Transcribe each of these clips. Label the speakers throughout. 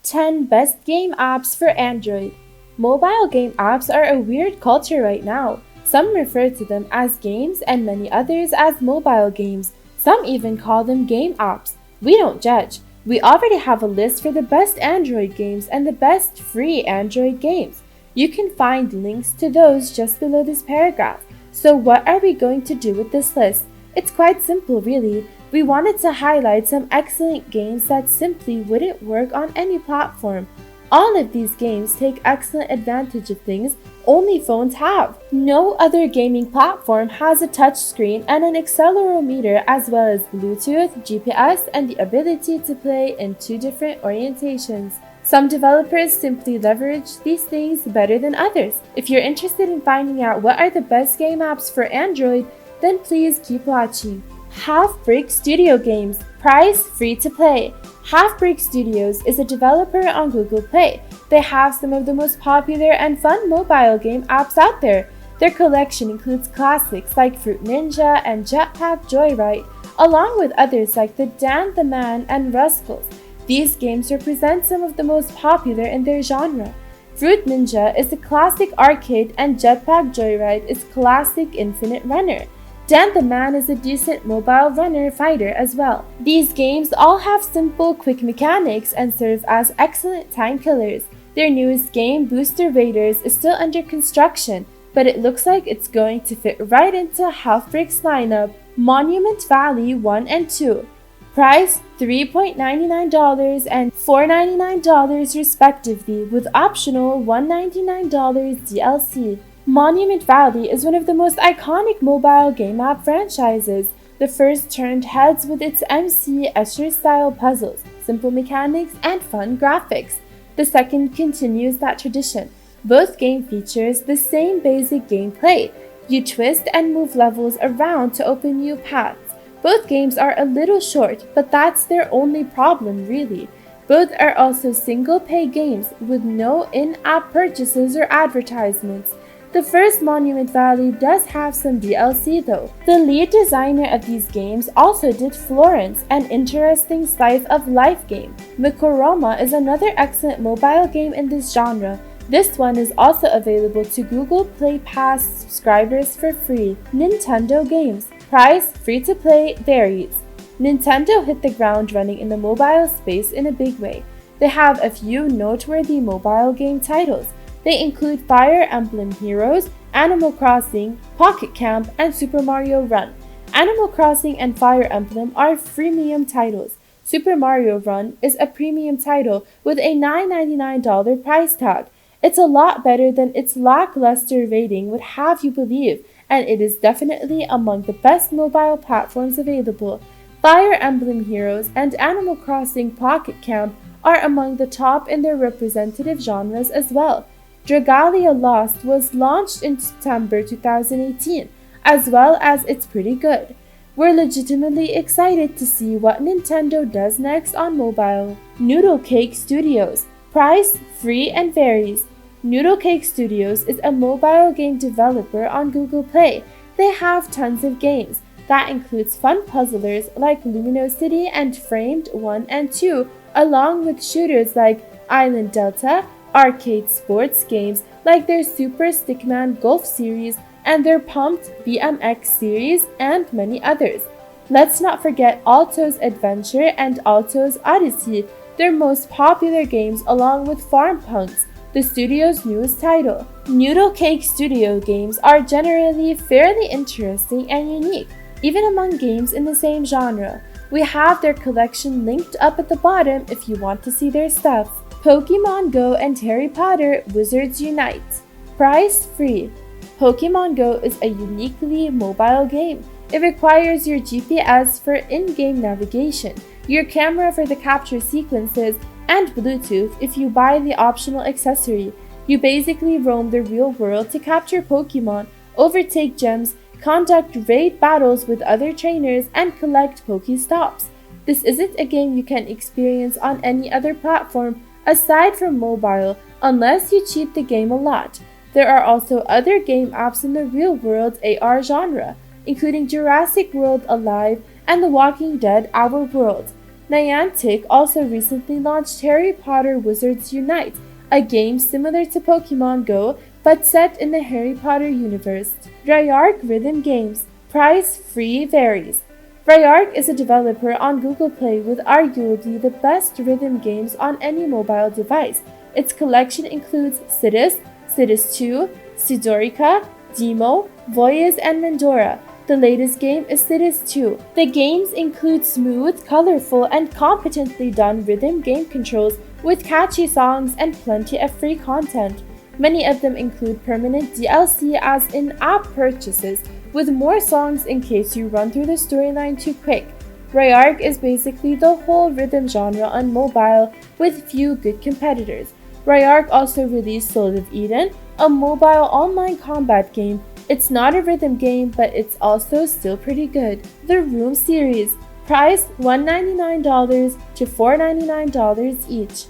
Speaker 1: 10 Best Game Apps for Android. Mobile game apps are a weird culture right now. Some refer to them as games and many others as mobile games. Some even call them game apps. We don't judge. We already have a list for the best Android games and the best free Android games. You can find links to those just below this paragraph. So what are we going to do with this list? It's quite simple, really. We wanted to highlight some excellent games that simply wouldn't work on any platform. All of these games take excellent advantage of things only phones have. No other gaming platform has a touchscreen and an accelerometer as well as Bluetooth, GPS, and the ability to play in 2 different orientations. Some developers simply leverage these things better than others. If you're interested in finding out what are the best game apps for Android, then please keep watching. Halfbrick Studio Games. Price free to play. Halfbrick Studios is a developer on Google Play. They have some of the most popular and fun mobile game apps out there. Their collection includes classics like Fruit Ninja and Jetpack Joyride, along with others like The Dan the Man and Ruscles. These games represent some of the most popular in their genre. Fruit Ninja is a classic arcade and Jetpack Joyride is classic infinite runner. Dan the Man is a decent mobile runner fighter as well. These games all have simple, quick mechanics and serve as excellent time killers. Their newest game, Booster Raiders, is still under construction, but it looks like it's going to fit right into Halfbrick's lineup. Monument Valley 1 and 2. Price $3.99 and $4.99 respectively, with optional $1.99 DLC. Monument Valley is one of the most iconic mobile game app franchises. The first turned heads with its MC Escher-style puzzles, simple mechanics, and fun graphics. The second continues that tradition. Both game features the same basic gameplay. You twist and move levels around to open new paths. Both games are a little short, but that's their only problem really. Both are also single-pay games with no in-app purchases or advertisements. The first Monument Valley does have some DLC though. The lead designer of these games also did Florence, an interesting slice of life game. Mikoroma is another excellent mobile game in this genre. This one is also available to Google Play Pass subscribers for free. Nintendo games. Price free to play varies. Nintendo hit the ground running in the mobile space in a big way. They have a few noteworthy mobile game titles. They include Fire Emblem Heroes, Animal Crossing, Pocket Camp, and Super Mario Run. Animal Crossing and Fire Emblem are freemium titles. Super Mario Run is a premium title with a $9.99 price tag. It's a lot better than its lackluster rating would have you believe, and it is definitely among the best mobile platforms available. Fire Emblem Heroes and Animal Crossing Pocket Camp are among the top in their representative genres as well. Dragalia Lost was launched in September 2018, as well as it's pretty good. We're legitimately excited to see what Nintendo does next on mobile. Noodlecake Studios. Price free and varies. Noodlecake Studios is a mobile game developer on Google Play. They have tons of games. That includes fun puzzlers like Luminosity and Framed 1 and 2, along with shooters like Island Delta, arcade sports games like their Super Stickman Golf series and their Pumped BMX series, and many others. Let's not forget Alto's Adventure and Alto's Odyssey, their most popular games, along with Farm Punks, the studio's newest title. Noodlecake Studio games are generally fairly interesting and unique, even among games in the same genre. We have their collection linked up at the bottom if you want to see their stuff. Pokemon Go and Harry Potter Wizards Unite. Price free. Pokemon Go is a uniquely mobile game. It requires your GPS for in-game navigation, your camera for the capture sequences, and Bluetooth if you buy the optional accessory. You basically roam the real world to capture Pokemon, overtake gems, conduct raid battles with other trainers, and collect Pokestops. This isn't a game you can experience on any other platform aside from mobile, unless you cheat the game a lot. There are also other game apps in the real-world AR genre, including Jurassic World Alive and The Walking Dead Our World. Niantic also recently launched Harry Potter Wizards Unite, a game similar to Pokemon Go but set in the Harry Potter universe. Rayark Rhythm Games. Price free varies. Rayark is a developer on Google Play with arguably the best rhythm games on any mobile device. Its collection includes Cities, Cities 2, Sidorica, Demo, Voyez, and Mandora. The latest game is Cities 2. The games include smooth, colorful, and competently done rhythm game controls with catchy songs and plenty of free content. Many of them include permanent DLC as in-app purchases, with more songs in case you run through the storyline too quick. Rayark is basically the whole rhythm genre on mobile with few good competitors. Rayark also released Soul of Eden, a mobile online combat game. It's not a rhythm game, but it's also still pretty good. The Room series. Price $199 to $499 each.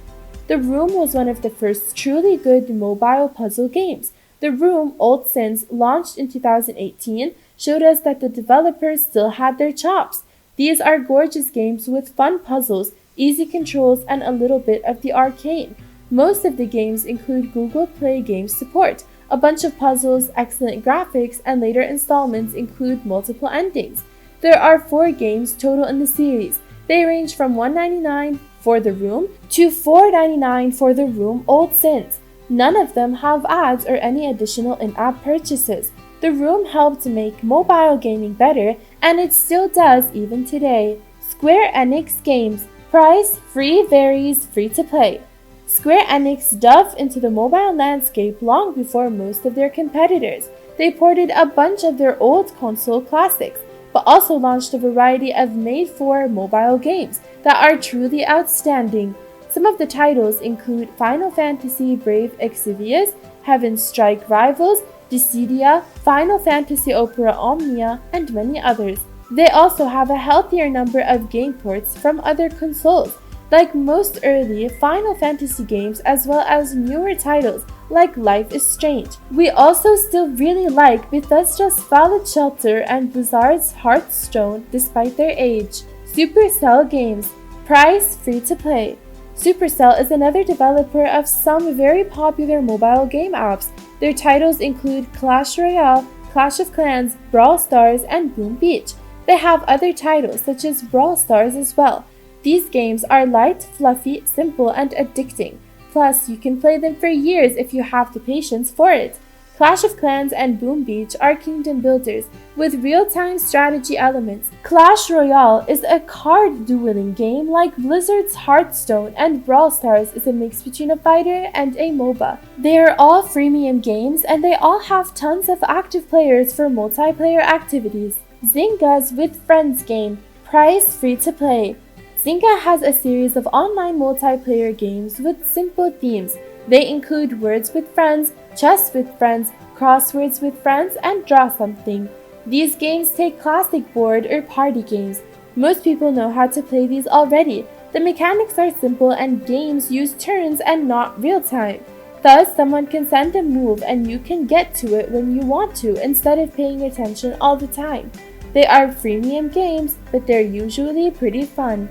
Speaker 1: The Room was one of the first truly good mobile puzzle games. The Room, Old Sins, launched in 2018, showed us that the developers still had their chops. These are gorgeous games with fun puzzles, easy controls, and a little bit of the arcane. Most of the games include Google Play Games support, a bunch of puzzles, excellent graphics, and later installments include multiple endings. There are 4 games total in the series. They range from $199 for The Room to $499 for The Room, Old Sins. None of them have ads or any additional in-app purchases. The Room helped make mobile gaming better, and it still does even today. Square Enix Games. Price free varies, free to play. Square Enix dove into the mobile landscape long before most of their competitors. They ported a bunch of their old console classics, but also launched a variety of made-for mobile games that are truly outstanding. Some of the titles include Final Fantasy Brave Exvius, Heaven's Strike Rivals, Dissidia, Final Fantasy Opera Omnia, and many others. They also have a healthier number of game ports from other consoles, like most early Final Fantasy games, as well as newer titles like Life is Strange. We also still really like Bethesda's Fallout Shelter and Blizzard's Hearthstone despite their age. Supercell Games. Price free to play. Supercell is another developer of some very popular mobile game apps. Their titles include Clash Royale, Clash of Clans, Brawl Stars, and Boom Beach. They have other titles such as Brawl Stars as well. These games are light, fluffy, simple, and addicting. Plus, you can play them for years if you have the patience for it. Clash of Clans and Boom Beach are kingdom builders with real-time strategy elements. Clash Royale is a card dueling game like Blizzard's Hearthstone, and Brawl Stars is a mix between a fighter and a MOBA. They are all freemium games, and they all have tons of active players for multiplayer activities. Zynga's With Friends game. Price free to play. Zynga has a series of online multiplayer games with simple themes. They include Words with Friends, Chess with Friends, Crosswords with Friends, and Draw Something. These games take classic board or party games. Most people know how to play these already. The mechanics are simple and games use turns and not real time. Thus, someone can send a move and you can get to it when you want to instead of paying attention all the time. They are freemium games, but they're usually pretty fun.